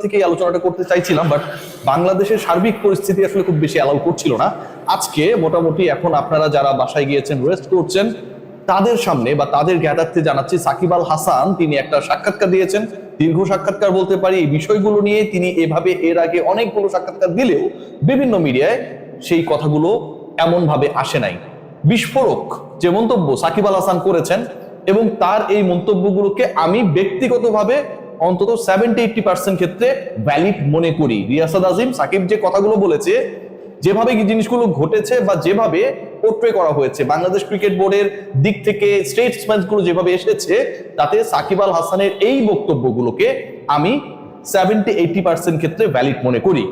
থেকে এই আলোচনাটা করতে চাইছিলাম, বাট বাংলাদেশের সার্বিক পরিস্থিতি আসলে খুব বেশি অ্যালাউ করছিল না। আজকে মোটামুটি এখন আপনারা যারা বাসায় গিয়েছেন রেস্ট করছেন তাদের সামনে বা তাদের জ্ঞাতার্থে জানাচ্ছি, সাকিব আল হাসান তিনি একটা সাক্ষাৎকার দিয়েছেন, দীর্ঘ সাক্ষাৎকার বলতে পারি। এই বিষয়গুলো নিয়ে তিনি এভাবে এর আগে অনেকগুলো সাক্ষাৎকার দিলেও বিভিন্ন মিডিয়ায় সেই কথাগুলো এমন ভাবে আসে নাই। বিস্ফোরক যে মন্তব্য সাকিব আল হাসান করেছেন এবং তার এই মন্তব্যগুলোকে আমি ব্যক্তিগতভাবে অন্তত 70-80% ক্ষেত্রে ভ্যালিড মনে করি। রিয়াসাত আজিম সাকিব যে কথাগুলো বলেছে, যেভাবে জিনিসগুলো ঘটেছে বা যেভাবে পোর্ট্রে করা হয়েছে বাংলাদেশ ক্রিকেট বোর্ডের দিক থেকে স্টেটসম্যান গুলো যেভাবে এসেছে, তাতে সাকিব আল হাসানের এই বক্তব্যগুলোকে আমি 70-80% ক্ষেত্রে ভ্যালিড মনে করি।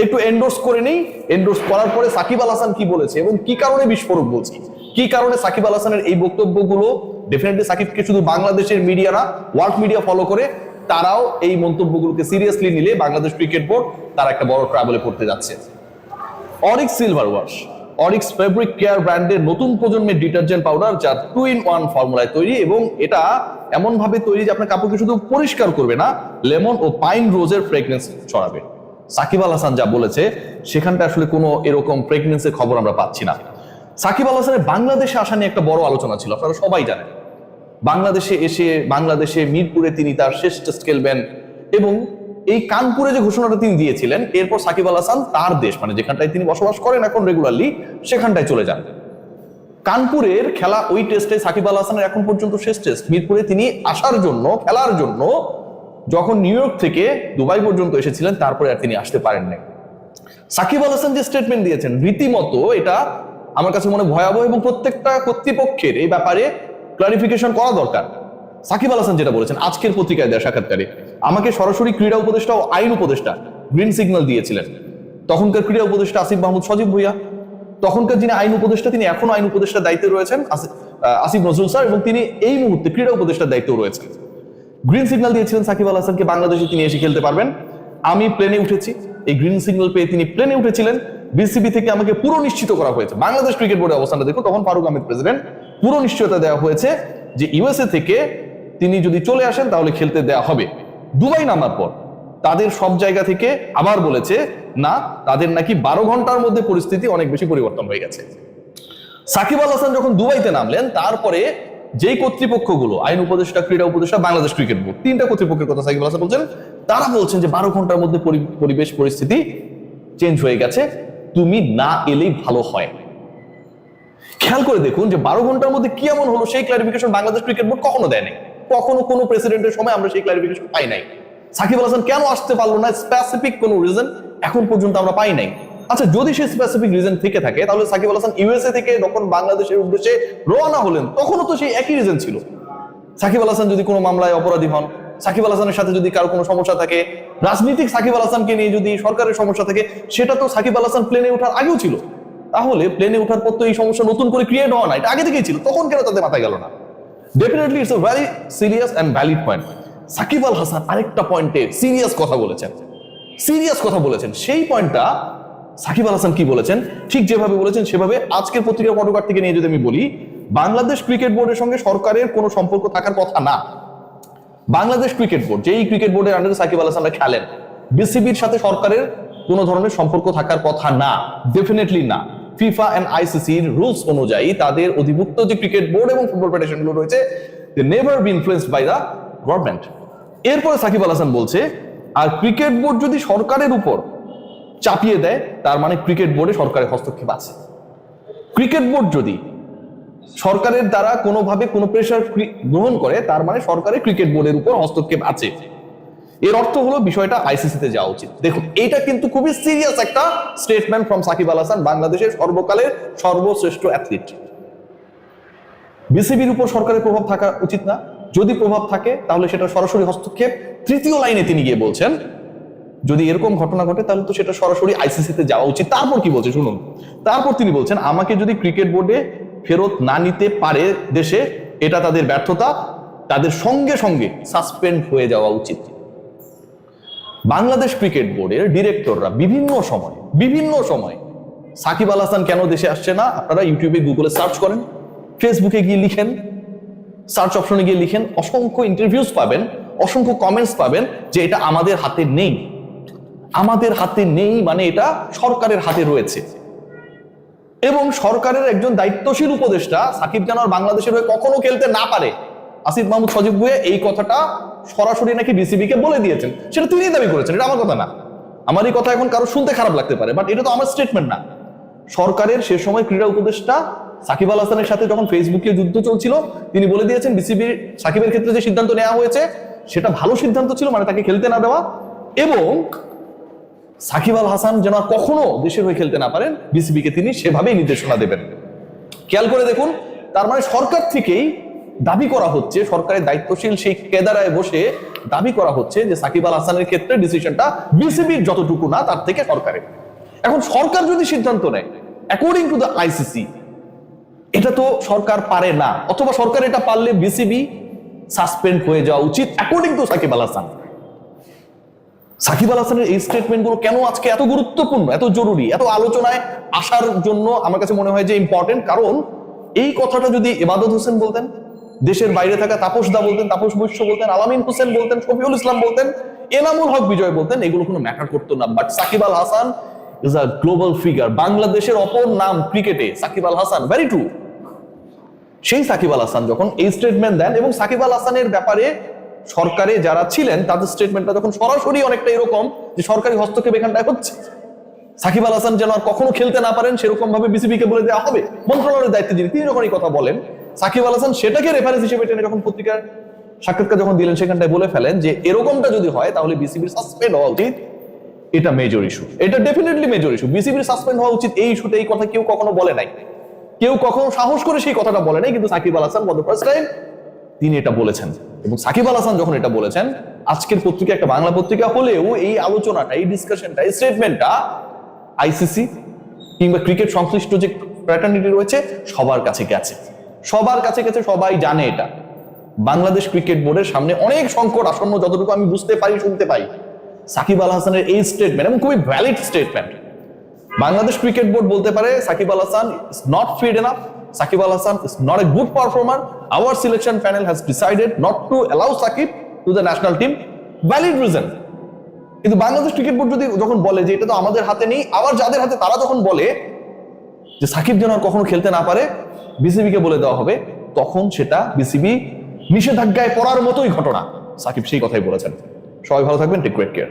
একটু এন্ডোর্স করে নেই। এন্ডোর্স করার পরে সাকিব আল হাসান কি বলেছে এবং কি কারণে বিস্ফোরক বলছি, কি কারণে সাকিব আল হাসানের এই বক্তব্যগুলো ডেফিনেটলি সাকিবকে শুধু বাংলাদেশের মিডিয়া না, ওয়ার্ল্ড মিডিয়া ফলো করে, তারাও এই মন্তব্যগুলোকে সিরিয়াসলি নিলে বাংলাদেশ ক্রিকেট বোর্ড তারা একটা বড় ট্রাবলে পড়তে যাচ্ছে। Orix silver wash, Orix fabric care ব্র্যান্ডের নতুন প্রজন্মের ডিটারজেন্ট পাউডার, যা 2-in-1 ফর্মুলায় তৈরি এবং এটা এমন ভাবে তৈরি যে আপনার কাপড়কে শুধু পরিষ্কার করবে না, লেমন ও পাইন রোজের ফ্রেগনেন্স ছড়াবে। সাকিব আল হাসান যা বলেছে সেখানটা আসলে কোনো এরকম ফ্রেগনেন্সের খবর আমরা পাচ্ছি না। সাকিব আল হাসানের বাংলাদেশে আসা নিয়ে একটা বড় আলোচনা ছিল, আপনারা সবাই জানেন। বাংলাদেশে এসে বাংলাদেশে মিরপুরে তিনি তার শেষ টেস্ট খেলবেন এবং এই কানপুরে যে ঘোষণাটা তিনি দিয়েছিলেন, এরপর সাকিব আল হাসান তার দেশ মানে যেখানটায় তিনি বসবাস করেন এখন রেগুলারলি, সেখানটায় চলে যান। কানপুরের খেলা ওই টেস্টে সাকিব আল হাসানের এখন পর্যন্ত শেষ টেস্ট। মিরপুরে তিনি আসার জন্য, খেলার জন্য যখন নিউ ইয়র্ক থেকে দুবাই পর্যন্ত এসেছিলেন, তারপরে আর তিনি আসতে পারেন নাই। সাকিব আল হাসান যে স্টেটমেন্ট দিয়েছেন রীতিমতো এটা আমার কাছে মনে ভয়াবহ এবং প্রত্যেকটা কর্তৃপক্ষের এই ব্যাপারে ক্লারিফিকেশন করা দরকার। সাকিব আল হাসান যেটা বলেছেন আজকের পত্রিকায় দেওয়া সাক্ষাৎকারে, আমাকে সরাসরি ক্রীড়া উপদেষ্টা ও আইন উপদেষ্টা গ্রিন সিগন্যাল দিয়েছিলেন। তখনকার ক্রীড়া উপদেষ্টা আসিফ মাহমুদ সজীব ভুইয়া, তখনকার যিনি আইন উপদেষ্টা তিনি এখন আইন উপদেষ্টার দায়িত্বে রয়েছেন আসিফ নজরুল স্যার, এবং তিনি এই মুহূর্তে ক্রীড়া উপদেষ্টার দায়িত্বে রয়েছেন। গ্রিন সিগন্যাল দিয়েছিলেন সাকিব আল হাসানকে বাংলাদেশে তিনি এসে খেলতে পারবেন। আমি প্লেনে উঠেছি, এই গ্রিন সিগন্যাল পেয়ে তিনি প্লেনে উঠেছিলেন। বিসিবি থেকে আমাকে পুরো নিশ্চিত করা হয়েছে, বাংলাদেশ ক্রিকেট বোর্ডের অবস্থানটা দেখুন, তখন ফারুক আহমেদ প্রেসিডেন্ট, পুরো নিশ্চয়তা দেওয়া হয়েছে যে ইউএসএ থেকে তিনি যদি চলে আসেন তাহলে খেলতে দেওয়া হবে। দুবাই নামার পর তাদের সব জায়গা থেকে আবার বলেছে না, তাদের নাকি 12 ঘন্টার মধ্যে পরিস্থিতি অনেক বেশি পরিবর্তন হয়ে গেছে। সাকিব আল হাসান যখন দুবাইতে নামলেন, তারপরে যেই কর্তৃপক্ষগুলো আইন উপদেষ্টা, ক্রীড়া উপদেষ্টা, বাংলাদেশ ক্রিকেট বোর্ড, 3টা কর্তৃপক্ষের কথা সাকিব আল হাসান বলছেন, তারা বলছেন যে 12 ঘন্টার মধ্যে পরিবেশ পরিস্থিতি চেঞ্জ হয়ে গেছে, তুমি না এলেই ভালো হয়। খেয়াল করে দেখুন যে 12 ঘন্টার মধ্যে কি এমন হলো, সেই ক্লারিফিকেশন বাংলাদেশ ক্রিকেট বোর্ড কখনো দেয়নি। কখনো কোনো প্রেসিডেন্টের সময় আমরা সেই ক্লারিফিকেশন পাই নাই। সাকিব আল হাসান কেন আসতে পারলো না, স্পেসিফিক কোনো রিজন এখন পর্যন্ত আমরা পাই নাই। আচ্ছা, যদি সেই স্পেসিফিক রিজন থেকে থাকে তাহলে সাকিব আল হাসান ইউএসএ থেকে যখন বাংলাদেশের উদ্দেশ্যে রওনা হলেন তখনও তো সেই একই রিজন ছিল। সাকিব আল হাসান যদি কোনো মামলায় অপরাধী হন, সাকিব আল হাসানের সাথে যদি কারো কোনো সমস্যা থাকে, রাজনীতিক সাকিব আল হাসানকে নিয়ে যদি সরকারের সমস্যা থাকে, সেটা তো সাকিব আল হাসান প্লেনে ওঠার আগেও ছিল। তাহলে প্লেনে ওঠার পর তো এই সমস্যা নতুন করে ক্রিয়েট হওয়া না, এটা আগে থেকেই ছিল, তখন কেন তাদের মাথায় গেল না? Definitely it's a very serious and valid point. Shakib Al Hasan আরেকটা পয়েন্টে সিরিয়াস কথা বলেছেন, সেই পয়েন্টটা সাকিব আল হাসান কি বলেছেন, ঠিক যেভাবে বলেছেন সেভাবে আজকের পত্রিকার পটকার থেকে নিয়ে যদি আমি বলি, বাংলাদেশ ক্রিকেট বোর্ডের সঙ্গে সরকারের কোনো সম্পর্ক থাকার কথা না। বাংলাদেশ ক্রিকেট বোর্ড, যেই ক্রিকেট বোর্ডের আন্ডারে সাকিব আল হাসানরা খেলেন, বিসিবির সাথে সরকারের কোনো ধরনের সম্পর্ক থাকার কথা না, ডেফিনেটলি না। ফিফা এন্ড আইসিসির রুলস অনুযায়ী তাদের অধিভুক্ত যে ক্রিকেট বোর্ড এবং ফুটবল ফেডারেশন গুলো রয়েছে, they never be influenced by the government. এরপরে সাকিব আল হাসান বলছে, আর ক্রিকেট বোর্ড যদি সরকারের উপর চাপিয়ে দেয় তার মানে ক্রিকেট বোর্ডে সরকারের হস্তক্ষেপ আছে। ক্রিকেট বোর্ড যদি সরকারের দ্বারা কোনোভাবে কোনো প্রেশার গ্রহণ করে তার মানে সরকারের ক্রিকেট বোর্ডের উপর হস্তক্ষেপ আছে। এর অর্থ হলো বিষয়টা আইসিসিতে যাওয়া উচিত। দেখুন, এটা কিন্তু খুবই সিরিয়াস একটা স্টেটমেন্ট ফ্রম সাকিব আল হাসান, বাংলাদেশের সর্বকালের সর্বশ্রেষ্ঠ অ্যাথলিট। বিসিবির উপর সরকারের প্রভাব থাকা উচিত না, যদি প্রভাব থাকে তাহলে সেটা সরাসরি হস্তক্ষেপ। তৃতীয় লাইনে তিনি গিয়ে বলছেন, যদি এরকম ঘটনা ঘটে তাহলে তো সেটা সরাসরি আইসিসিতে যাওয়া উচিত। তারপর কি বলছে শুনুন, তারপর তিনি বলছেন, আমাকে যদি ক্রিকেট বোর্ডে ফেরত না নিতে পারে দেশে, এটা তাদের ব্যর্থতা, তাদের সঙ্গে সঙ্গে সাসপেন্ড হয়ে যাওয়া উচিত। বাংলাদেশ ক্রিকেট বোর্ডের ডিরেক্টররা বিভিন্ন সময় সাকিব আল হাসান কেন দেশে আসছে না, আপনারা ইউটিউবে গুগলে সার্চ করেন, ফেসবুকে গিয়ে লিখেন, সার্চ অপশনে গিয়ে লিখেন, অসংখ্য ইন্টারভিউজ পাবেন। অসংখ্য কমেন্টস পাবেন যে এটা আমাদের হাতে নেই। আমাদের হাতে নেই মানে এটা সরকারের হাতে রয়েছে, এবং সরকারের একজন দায়িত্বশীল উপদেষ্টা সাকিব যেন আর বাংলাদেশের হয়ে কখনো খেলতে না পারে। আসিফ মাহমুদ সজীব ভুঁইয়া এই কথাটা সরাসরি নাকি বিসিবি কে বলে দিয়েছেন, সেটা তিনিই দাবি করেছেন, এটা আমার কথা না। আমার এই কথা এখন কারো শুনতে খারাপ লাগতে পারে, বাট এটা তো আমার স্টেটমেন্ট না। সরকারের সে সময় ক্রীড়া উপদেষ্টা সাকিব আল হাসানের সাথে যখন ফেসবুকে যুদ্ধ চলছিল, তিনি বলে দিয়েছেন বিসিবির সাকিবের ক্ষেত্রে যে সিদ্ধান্ত নেওয়া হয়েছে সেটা ভালো সিদ্ধান্ত ছিল, মানে তাকে খেলতে না দেওয়া, এবং সাকিব আল হাসান যেন আর কখনো দেশের হয়ে খেলতে না পারেন বিসিবি কে তিনি সেভাবেই নির্দেশনা দেবেন। খেয়াল করে দেখুন, তার মানে সরকার থেকেই দাবি করা হচ্ছে, সরকারের দায়িত্বশীল সেই কেদারায় বসে দাবি করা হচ্ছে যে সাকিব আল হাসানের ক্ষেত্রে ডিসিশনটা বিসিবির যতটুকু না তার থেকে সরকারের। এখন সরকার যদি সিদ্ধান্ত নেয় অ্যাকর্ডিং টু দ্য আইসিসি, এটা তো সরকার পারে না, অথবা সরকার এটা পারলে বিসিবি সাসপেন্ড হয়ে যাওয়া উচিত অ্যাকর্ডিং টু সাকিব আল হাসান। সাকিব আল হাসানের এই স্টেটমেন্ট গুলো কেন আজকে এত গুরুত্বপূর্ণ, এত জরুরি, এত আলোচনায় আসার জন্য আমার কাছে মনে হয় যে ইম্পর্টেন্ট। কারণ এই কথাটা যদি ইবাদত হোসেন বলতেন, দেশের বাইরে থাকা তাপস দা বলতেন, তাপস বৈশ্য বলতেন, আলামিন হোসেন বলতেন, শফিউল ইসলাম বলতেন, এনামুল হক বিজয় বলতেন, এগুলো কোনো ম্যাটার করতো না। But Shakib Al Hasan is a global figure, বাংলাদেশের অপর নাম ক্রিকেটে সাকিব আল হাসান, ভেরি ট্রু। সেই সাকিব আল হাসান যখন এই স্টেটমেন্ট দেন, এবং সাকিব আল হাসানের ব্যাপারে সরকারে যারা ছিলেন তাদের স্টেটমেন্টটা যখন সরাসরি অনেকটা এরকম যে সরকারি হস্তক্ষেপ এখানটায় হচ্ছে, সাকিব আল হাসান যেন আর কখনো খেলতে না পারেন সেরকম ভাবে বিসিবি কে বলে দেওয়া হবে, মন্ত্রণালয়ের দায়িত্বে যিনি তিনি যখন এই কথা বলেন, সাকিব আল হাসান সেটাকে রেফারেন্স হিসেবে টেনে যখন পত্রিকার সাক্ষাৎকার যখন দিলেন সেখানটায় বলে ফেলেন যে এরকমটা যদি হয় তাহলে বিসিবির সাসপেন্ড হওয়া উচিত, এটা মেজর ইস্যু, এটা ডেফিনেটলি মেজর ইস্যু, বিসিবির সাসপেন্ড হওয়া উচিত। এই ইস্যুতে এই কথা কেউ কখনো বলে নাই, কেউ কখনো সাহস করে সেই কথাটা বলে নাই, কিন্তু Shakib Al Hasan for the first time তিনি এটা বলেছেন। এবং সাকিব আল হাসান যখন এটা বলেছেন, আজকের পত্রিকা একটা বাংলা পত্রিকা হলেও এই আলোচনাটা, এই ডিসকাশনটা, এই স্টেটমেন্টটা আইসিসি কিংবা ক্রিকেট সংশ্লিষ্ট যে ফ্র্যাটার্নিটি রয়েছে সবার কাছে গেছে, সবার কাছে গেছে, সবাই জানে এটা। বাংলাদেশ ক্রিকেট বোর্ডের সামনে অনেক সংকট আসন্ন, যতটুকু আমি বুঝতে পারি, শুনতে পাই। সাকিব আল হাসানের এই স্টেটমেন্ট এবং খুবই valid statement, Bangladesh cricket board বলতে পারে Shakib Al Hasan is not fit enough, Shakib Al Hasan is not a good performer, our selection panel has decided not to allow Shakib to the national team, valid reason. কিন্তু বাংলাদেশ ক্রিকেট বোর্ড যদি যখন বলে যে এটা তো আমাদের হাতে নেই, আবার যাদের হাতে তারা যখন বলে যে সাকিব যেন আর কখনো খেলতে না পারে বিসিবি কে বলে দেওয়া হবে, তখন সেটা বিসিবি নিষেধাজ্ঞায় পড়ার মতোই ঘটনা। সাকিব সেই কথাই বলেছেন। সবাই ভালো থাকবেন, টেক গ্রেট কেয়ার।